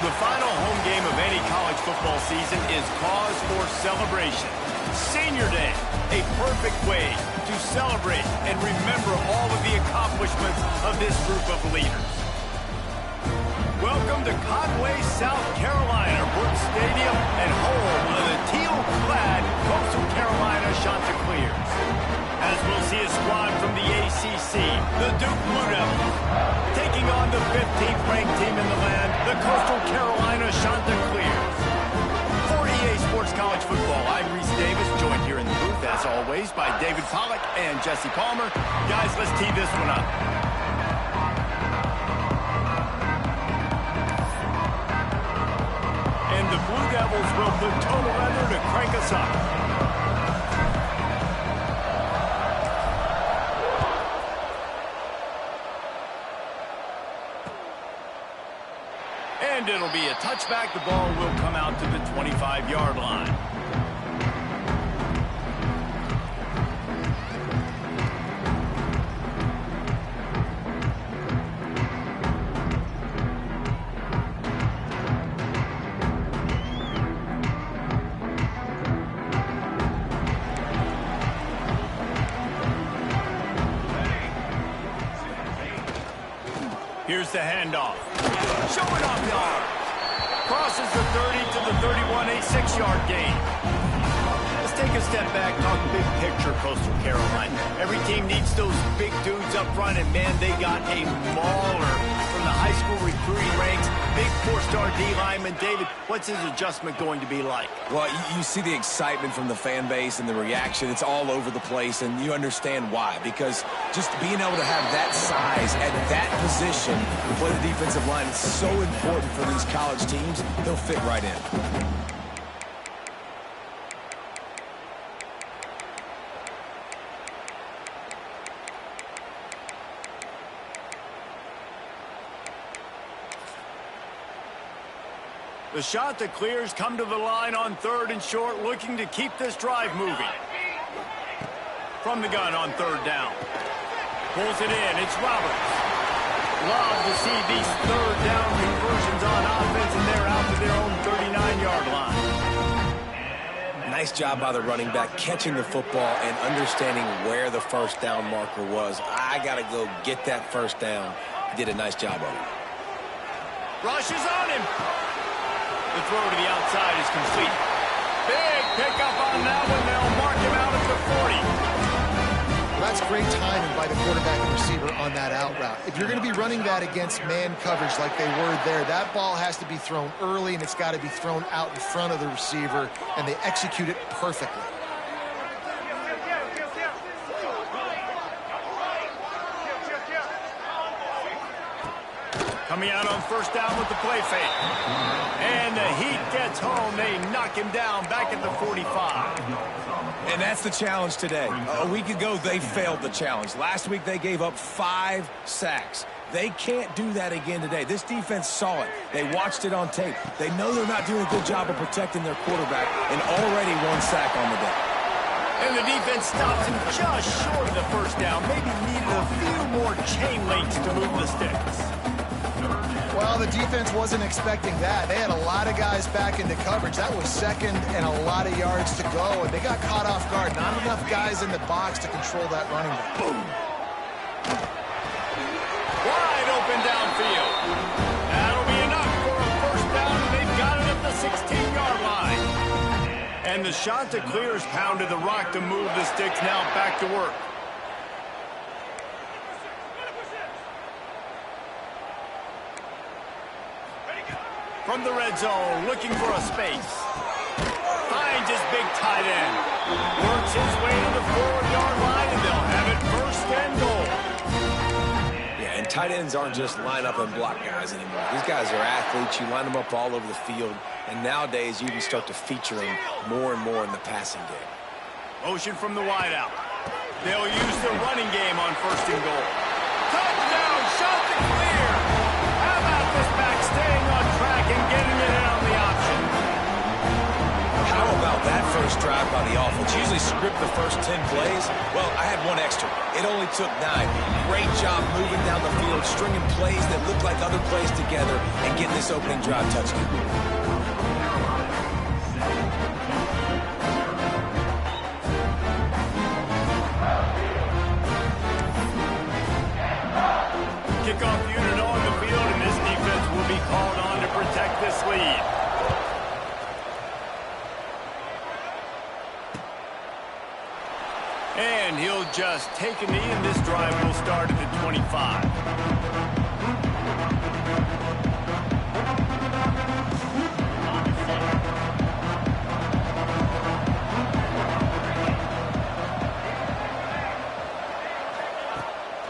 The final home game of any college football season is cause for celebration. Senior Day, a perfect way to celebrate and remember all of the accomplishments of this group of leaders. Welcome to Conway, South Carolina, Brooks Stadium and home of the teal-clad Coastal Carolina Chanticleers. As we'll see a squad from the ACC, the Duke Blue Devils, taking on the 15th ranked team in the land, the Coastal Carolina Chanticleers. For EA Sports College Football, I'm Reese Davis, joined here in the booth, as always, by David Pollack and Jesse Palmer. Guys, let's tee this one up. And the Blue Devils will put total leather to crank us up. And it'll be a touchback. The ball will come out to the 25-yard line. Here's the handoff. Showing off the arm. Crosses the 30 to the 31, a 6-yard gain. Let's take a step back, talk big picture, Coastal Carolina. Every team needs those big dudes up front, and man, they got a mauler from the high school recruiting ranks. Big 4-star D lineman. David, what's his adjustment going to be like? Well, you see the excitement from the fan base and the reaction. It's all over the place, and you understand why. Because just being able to have that size at that position to play the defensive line is so important for these college teams. They'll fit right in. The Chanticleers come to the line on 3rd and short, looking to keep this drive moving. From the gun on 3rd down. Pulls it in. It's Roberts. Love to see these 3rd down conversions on offense, and they're out to their own 39-yard line. Nice job by the running back catching the football and understanding where the 1st down marker was. I got to go get that 1st down. He did a nice job of it. Rushes on him. The throw to the outside is complete. Big pickup on that one. They'll mark him out at the 40. That's great timing by the quarterback and receiver on that out route. If you're going to be running that against man coverage like they were there, that ball has to be thrown early, and it's got to be thrown out in front of the receiver, and they execute it perfectly. Coming out on 1st down with the play fake. And the heat gets home. They knock him down back at the 45. And that's the challenge today. A week ago, they failed the challenge. Last week, they gave up 5 sacks. They can't do that again today. This defense saw it. They watched it on tape. They know they're not doing a good job of protecting their quarterback, and already 1 sack on the day. And the defense stops him just short of the 1st down. Maybe needed a few more chain links to move the sticks. Well, the defense wasn't expecting that. They had a lot of guys back into coverage. That was 2nd and a lot of yards to go, and they got caught off guard. Not enough guys in the box to control that running back. Boom. Wide open downfield. That'll be enough for a 1st down, and they've got it at the 16-yard line. And the Chanticleers pounded the rock to move the sticks. Now back to work. From the red zone, looking for a space. Finds his big tight end. Works his way to the 4-yard line, and they'll have it 1st and goal. Yeah, and tight ends aren't just line up and block guys anymore. These guys are athletes. You line them up all over the field. And nowadays, you can start to feature them more and more in the passing game. Motion from the wideout. They'll use the running game on 1st and goal. Touchdown, Chanticleer! How about this back staying on track and getting it in on the option? How about that 1st drive by the offense? Using usually script the first 10 plays. Well, I had one extra. It only took 9. Great job moving down the field, stringing plays that look like other plays together, and getting this opening drive touchdown. Kickoff unit on the field, and this defense will be called on to protect this lead. And he'll just take a knee, and this drive will start at the 25.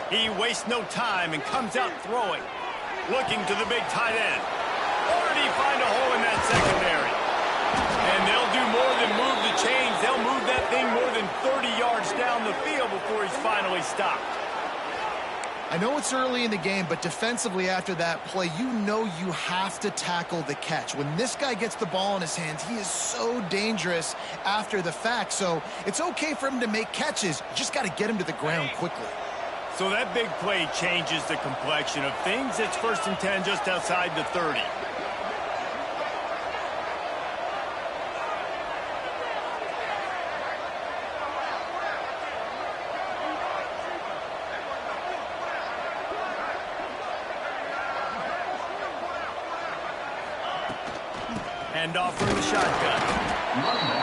He wastes no time and comes out throwing. Looking to the big tight end. Or did he find a hole in that secondary? And they'll do more than move the chains. They'll move that thing more than 30 yards down the field before he's finally stopped. I know it's early in the game, but defensively after that play, you know you have to tackle the catch. When this guy gets the ball in his hands, he is so dangerous after the fact. So it's okay for him to make catches. You just got to get him to the ground quickly. So that big play changes the complexion of things. It's 1st and 10 just outside the 30. Handoff from the shotgun.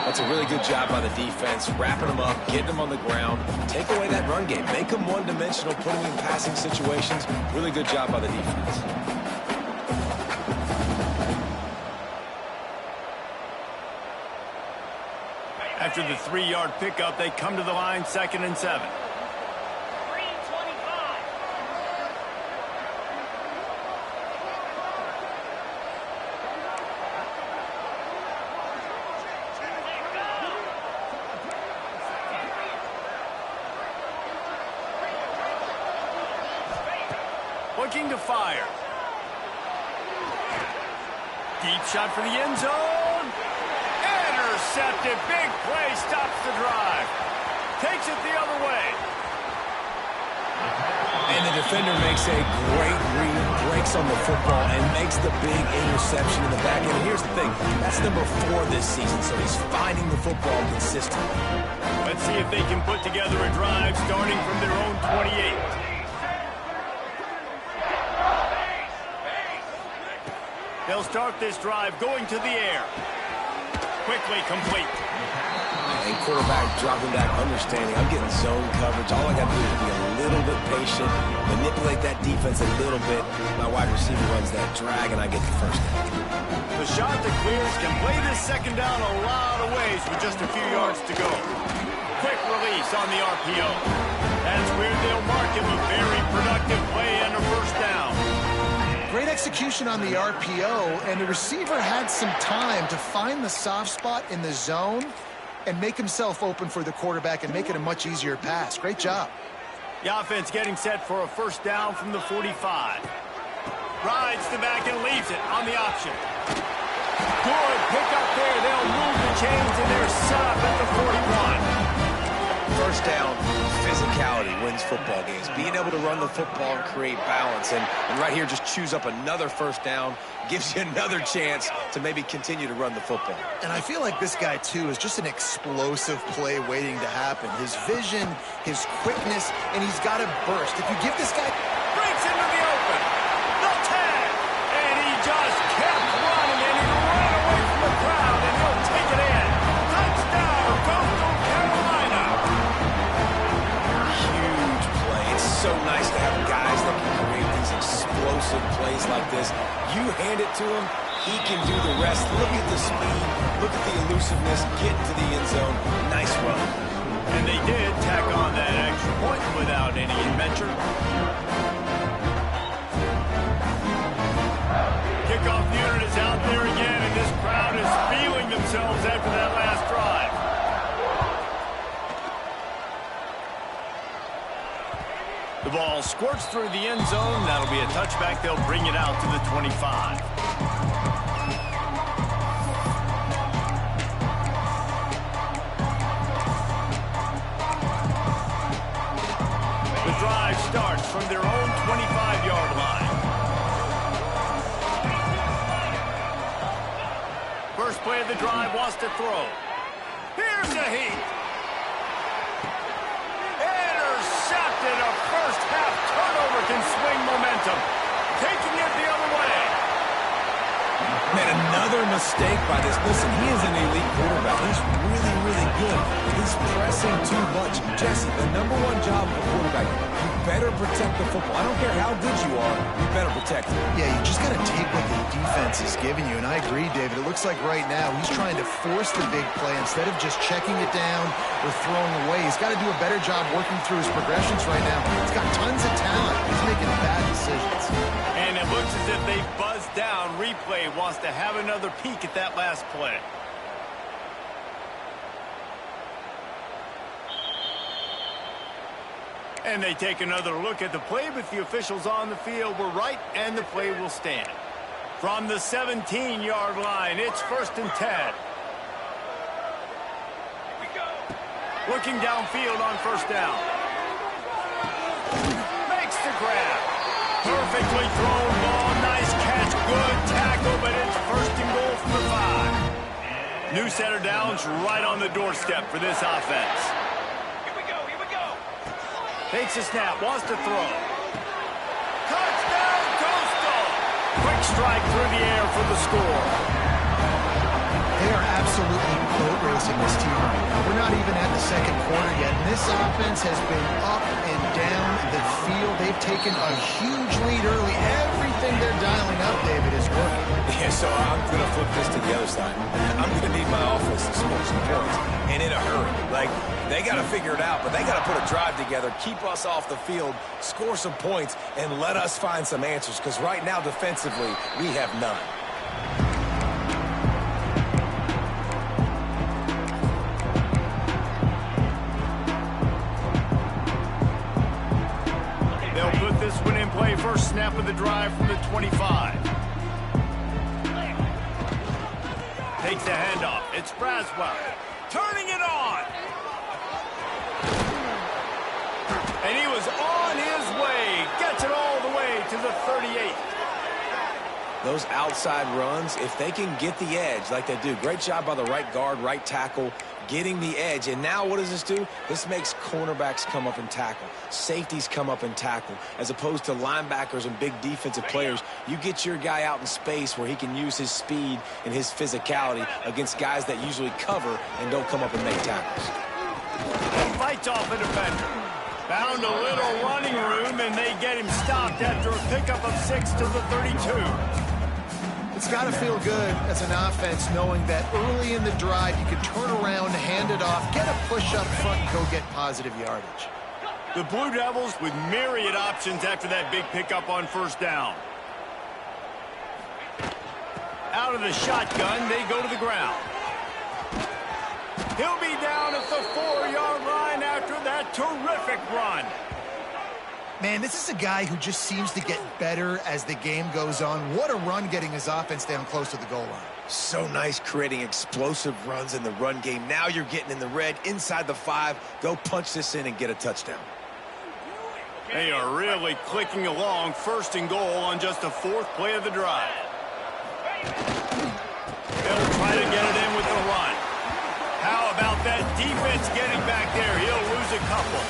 That's a really good job by the defense, wrapping them up, getting them on the ground. Take away that run game. Make them one-dimensional, put them in passing situations. Really good job by the defense. After the 3-yard pickup, they come to the line, 2nd and 7. Looking to fire. Deep shot for the end zone. Intercepted. Big play. Stops the drive. Takes it the other way. And the defender makes a great read, breaks on the football, and makes the big interception in the back end. And here's the thing. That's number 4 this season, so he's finding the football consistently. Let's see if they can put together a drive starting from their own 28. They'll start this drive going to the air. Quickly complete. And quarterback dropping back, understanding I'm getting zone coverage. All I got to do is be a little bit patient, manipulate that defense a little bit. My wide receiver runs that drag, and I get the first down. The shot that clears can play this second down a lot of ways with just a few yards to go. Quick release on the RPO. That's where they'll mark him a very productive play and a first down. Great execution on the RPO, and the receiver had some time to find the soft spot in the zone and make himself open for the quarterback and make it a much easier pass. Great job. The offense getting set for a first down from the 45. Rides the back and leaves it on the option. Good pick up there. They'll move the chains, and they're set up at the 41. First down, physicality wins football games. Being able to run the football and create balance. And right here, just choose up another first down. Gives you another chance to maybe continue to run the football. And I feel like this guy, too, is just an explosive play waiting to happen. His vision, his quickness, and he's got to burst. If you give this guy... Breaks into the open. The tag. And he just kept running, and he ran away from the crowd, and he'll take it in. Touchdown, Coastal Carolina. Huge play. It's so nice to have guys that can create these explosive plays like this. You hand it to him, he can do the rest. Look at the speed, look at the elusiveness, get to the end zone. Nice run. And they did tack on that extra point without any adventure. Kickoff unit is out there again, and this crowd is feeling themselves after that last drive. The ball squirts through the end zone. That'll be a touchback. They'll bring it out to the 25. starts from their own 25-yard line. First play of the drive wants to throw. Here's the heat. Intercepted. A first-half turnover can swing momentum. Taking it the other way. Man, another mistake by this. Listen, he is an elite quarterback. He's really, really good. He's pressing too much. Jesse, the #1 job of a quarterback, you better protect the football. I don't care how good you are, you better protect it. Yeah, you just got to take what the defense is giving you. And I agree, David. It looks like right now he's trying to force the big play instead of just checking it down or throwing away. He's got to do a better job working through his progressions right now. He's got tons of talent. He's making bad decisions. And it looks as if they buzzed down. Replay wants to have another peek at that last play. And they take another look at the play, but the officials on the field were right, and the play will stand. From the 17-yard line, it's 1st and 10. Looking downfield on 1st down. Makes the grab. Perfectly thrown ball. Nice catch. Good tackle, but it's 1st and goal from the 5. New set of downs right on the doorstep for this offense. Takes a snap, wants to throw. Touchdown, Coastal! Quick strike through the air for the score. They are absolutely boat racing this team right now. We're not even at the second quarter yet. And this offense has been up and down the field. They've taken a huge lead early. Everything they're dialing up, David, is working. Yeah, so I'm going to flip this to the other side. I'm going to need my offense to score some points, and in a hurry. Like, they got to figure it out, but they got to put a drive together, keep us off the field, score some points, and let us find some answers, because right now, defensively, we have none. They'll put this one in play. First snap of the drive from the 25. Takes the handoff. It's Braswell. Turning it on. And he was on his way. Gets it all the way to the 38. Those outside runs, if they can get the edge like they do, great job by the right guard, right tackle, getting the edge. And now what does this do? This makes cornerbacks come up and tackle. Safeties come up and tackle. As opposed to linebackers and big defensive players, you get your guy out in space where he can use his speed and his physicality against guys that usually cover and don't come up and make tackles. He fights off a defender. Found a little running room, and they get him stopped after a pickup of 6 to the 32. It's got to feel good as an offense knowing that early in the drive you can turn around, hand it off, get a push up front, and go get positive yardage. The Blue Devils with myriad options after that big pickup on 1st down. Out of the shotgun, they go to the ground. He'll be down at the 4-yard line after that terrific run. Man, this is a guy who just seems to get better as the game goes on. What a run getting his offense down close to the goal line. So nice creating explosive runs in the run game. Now you're getting in the red, inside the 5. They'll punch this in and get a touchdown. They are really clicking along. 1st and goal on just the 4th play of the drive. They'll try to get it in with the run. How about that defense getting back there? He'll lose a couple.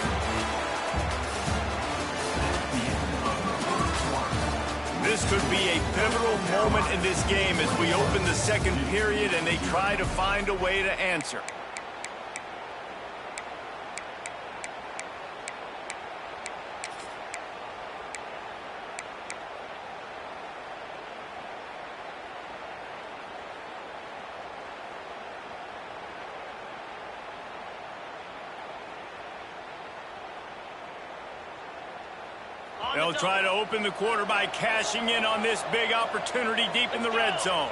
This could be a pivotal moment in this game as we open the second period and they try to find a way to answer. They'll try to open the quarter by cashing in on this big opportunity deep in the red zone.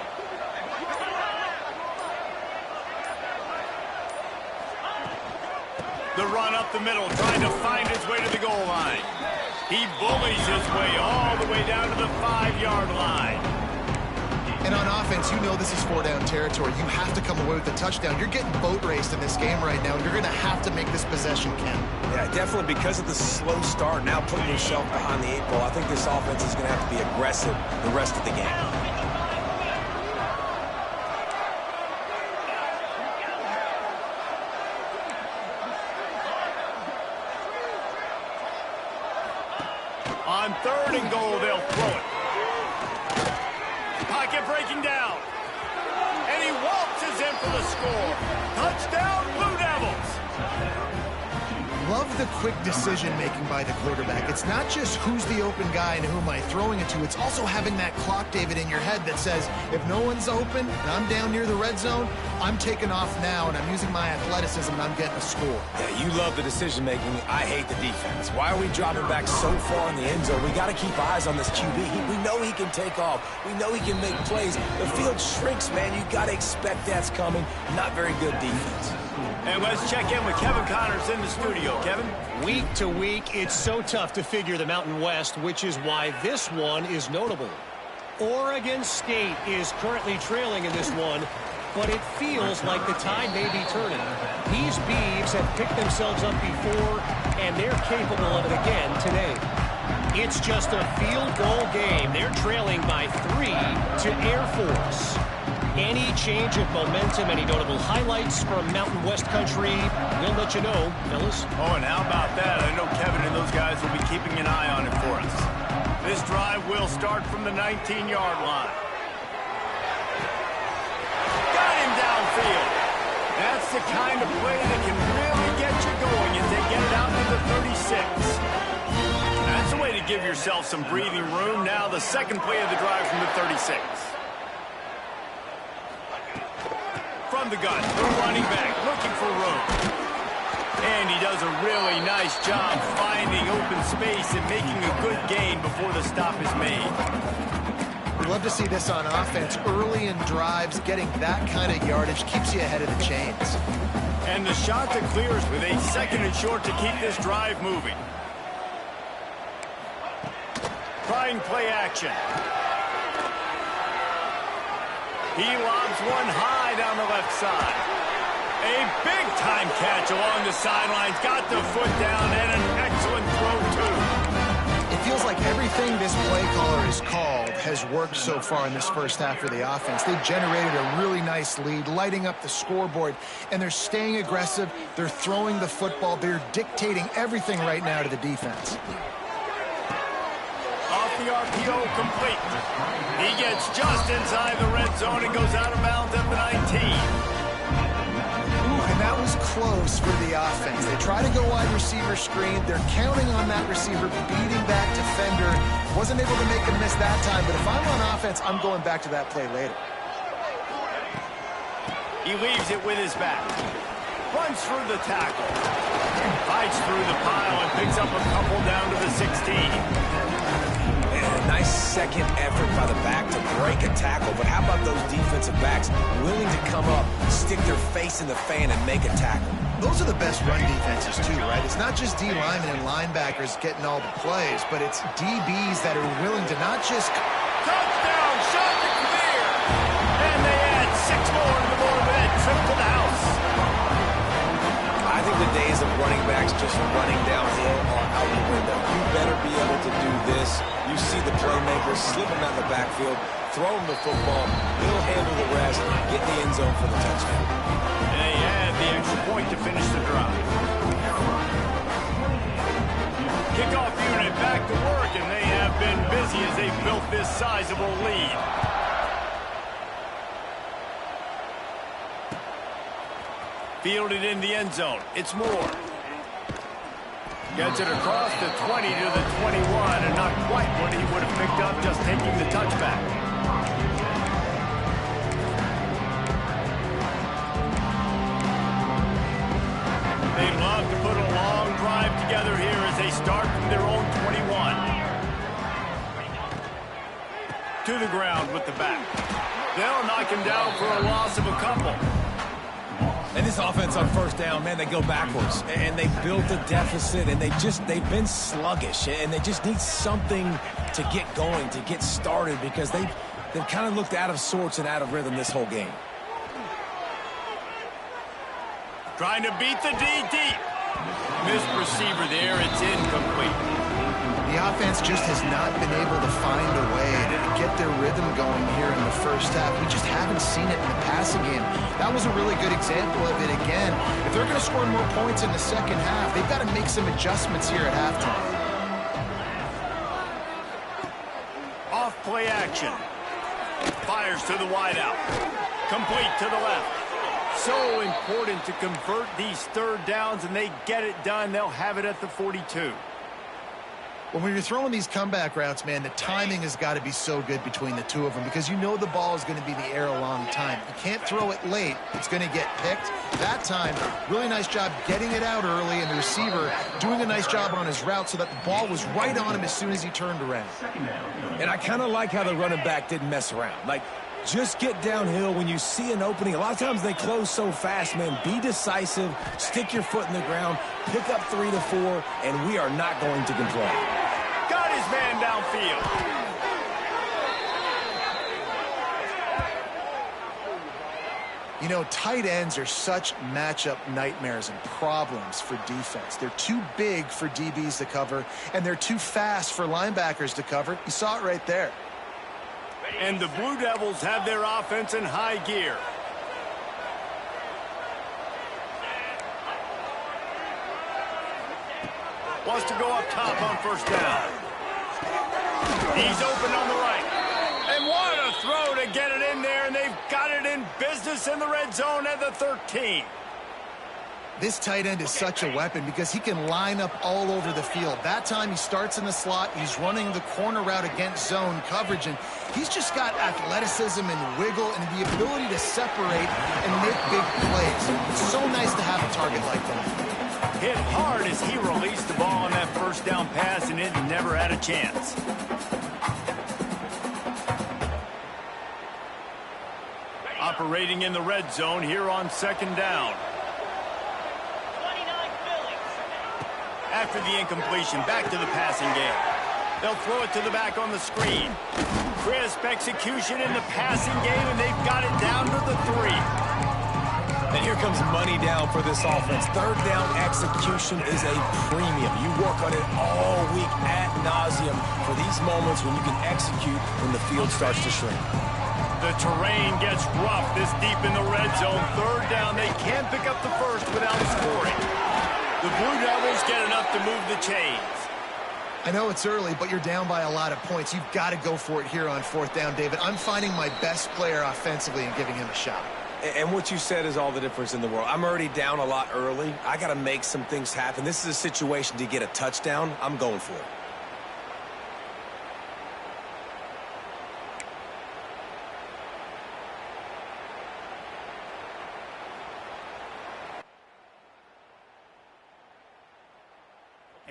The run up the middle, trying to find his way to the goal line. He bullies his way all the way down to the 5-yard line. And on offense, you know this is 4-down territory. You have to come away with a touchdown. You're getting boat raced in this game right now, and you're going to have to make this possession count. Yeah, definitely because of the slow start, now putting yourself behind the 8 ball. I think this offense is going to have to be aggressive the rest of the game. On 3rd and goal, they'll throw it. Pocket breaking down. And he waltzes in for the score. Touchdown, Blue Devils. Love the quick decision-making by the quarterback. It's not just who's the open guy and who am I throwing it to. It's also having that clock, David, in your head that says, if no one's open and I'm down near the red zone, I'm taking off now and I'm using my athleticism and I'm getting a score. Yeah, you love the decision-making. I hate the defense. Why are we dropping back so far in the end zone? We got to keep eyes on this QB. We know he can take off. We know he can make plays. The field shrinks, man. You got to expect that's coming. Not very good defense. And let's check in with Kevin Connors in the studio. Kevin? Week to week, it's so tough to figure the Mountain West, which is why this one is notable. Oregon State is currently trailing in this one, but it feels like the tide may be turning. These Beavs have picked themselves up before, and they're capable of it again today. It's just a field goal game. They're trailing by 3 to Air Force. Any change of momentum, any notable highlights from Mountain West country, we'll let you know, fellas. Oh, and how about that? I know Kevin and those guys will be keeping an eye on it for us. This drive will start from the 19-yard line. Got him downfield. That's the kind of play that can really get you going as they get it out to the 36. That's a way to give yourself some breathing room. Now the second play of the drive from the 36. From the gun, the running back looking for room. And he does a really nice job finding open space and making a good gain before the stop is made. We love to see this on offense. Early in drives, getting that kind of yardage keeps you ahead of the chains. And the shot to clears with a 2nd and short to keep this drive moving. Trying play action. He lobs one high down the left side. A big-time catch along the sidelines. Got the foot down and an excellent throw, too. It feels like everything this play caller has called has worked so far in this first half for the offense. They've generated a really nice lead, lighting up the scoreboard, and they're staying aggressive. They're throwing the football. They're dictating everything right now to the defense. Off the RPO, complete. He gets just inside the red zone and goes out of bounds at the 19. And that was close for the offense. They try to go wide receiver screen. They're counting on that receiver beating that defender. Wasn't able to make him miss that time, but if I'm on offense, I'm going back to that play later. He leaves it with his back. Runs through the tackle. Fights through the pile and picks up a couple down to the 16. Nice second effort by the back to break a tackle, but how about those defensive backs willing to come up, stick their face in the fan, and make a tackle? Those are the best run defenses, too, right? It's not just D linemen and linebackers getting all the plays, but it's DBs that are willing to not just... Touchdown, shot to clear! And they add 6 more to the board with that trip to the house. I think the days of running backs just running downhill are out the window. You better be able to do this. You see the playmaker, slip him out of the backfield, throw him the football, he'll handle the rest, get in the end zone for the touchdown. And they add the extra point to finish the drive. Kickoff unit back to work, and they have been busy as they've built this sizable lead. Fielded in the end zone. It's Moore. Gets it across the 20 to the 21, and not quite what he would have picked up just taking the touchback. They love to put a long drive together here as they start from their own 21. To the ground with the back. They'll knock him down for a loss of a couple. And this offense on first down, man, they go backwards. And they built a deficit, and they've been sluggish. And they just need something to get going, to get started, because they've kind of looked out of sorts and out of rhythm this whole game. Trying to beat the D deep. Missed receiver there. It's incomplete. The offense just has not been able to find a way to get their rhythm going here in the first half. We just haven't seen it in the passing game. That was a really good example of it again. If they're going to score more points in the second half, they've got to make some adjustments here at halftime. Off play action. Fires to the wideout. Complete to the left. So important to convert these third downs, and they get it done. They'll have it at the 42. Well, when you're throwing these comeback routes, man, the timing has got to be so good between the two of them because you know the ball is going to be in the air a long time. You can't throw it late. It's going to get picked. That time, really nice job getting it out early, and the receiver doing a nice job on his route so that the ball was right on him as soon as he turned around. And I kind of like how the running back didn't mess around. Like, just get downhill when you see an opening. A lot of times they close so fast, man. Be decisive, stick your foot in the ground, pick up 3 to 4, and we are not going to complain. Got his man downfield. You know, tight ends are such matchup nightmares and problems for defense. They're too big for DBs to cover, and they're too fast for linebackers to cover. You saw it right there. And the Blue Devils have their offense in high gear. Wants to go up top on first down. He's open on the right. And what a throw to get it in there, and they've got it in business in the red zone at the 13. This tight end is such a weapon because he can line up all over the field. That time he starts in the slot. He's running the corner route against zone coverage, and he's just got athleticism and wiggle and the ability to separate and make big plays. It's so nice to have a target like that. Hit hard as he released the ball on that first down pass, and it never had a chance. Operating in the red zone here on second down. After the incompletion, back to the passing game. They'll throw it to the back on the screen. Crisp execution in the passing game, and they've got it down to the 3. And here comes money down for this offense. Third down execution is a premium. You work on it all week ad nauseum for these moments when you can execute when the field starts to shrink. The terrain gets rough this deep in the red zone. Third down, they can't pick up the first without scoring. The Blue Devils get enough to move the chains. I know it's early, but you're down by a lot of points. You've got to go for it here on fourth down, David. I'm finding my best player offensively and giving him a shot. And what you said is all the difference in the world. I'm already down a lot early. I got to make some things happen. This is a situation to get a touchdown. I'm going for it.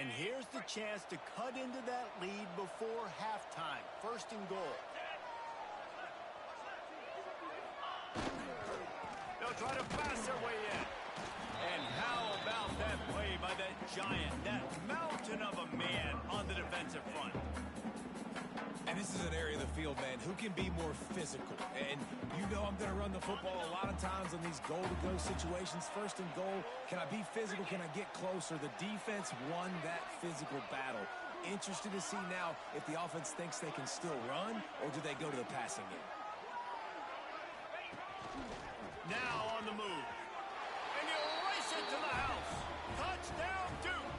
And here's the chance to cut into that lead before halftime. First and goal. They'll try to pass their way in. And how about that play by that giant, that mountain of a man on the defensive front? And this is an area of the field, man, who can be more physical. And you know I'm going to run the football a lot of times in these goal-to-go situations. First and goal, can I be physical? Can I get closer? The defense won that physical battle. Interested to see now if the offense thinks they can still run, or do they go to the passing game? Now on the move. And you race it to the house. Touchdown, Duke.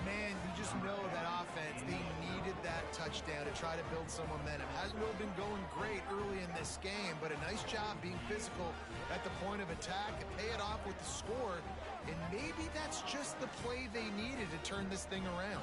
Man, you just know that offense, they needed that touchdown to try to build some momentum. Hasn't really been going great early in this game, but a nice job being physical at the point of attack and pay it off with the score. And maybe that's just the play they needed to turn this thing around.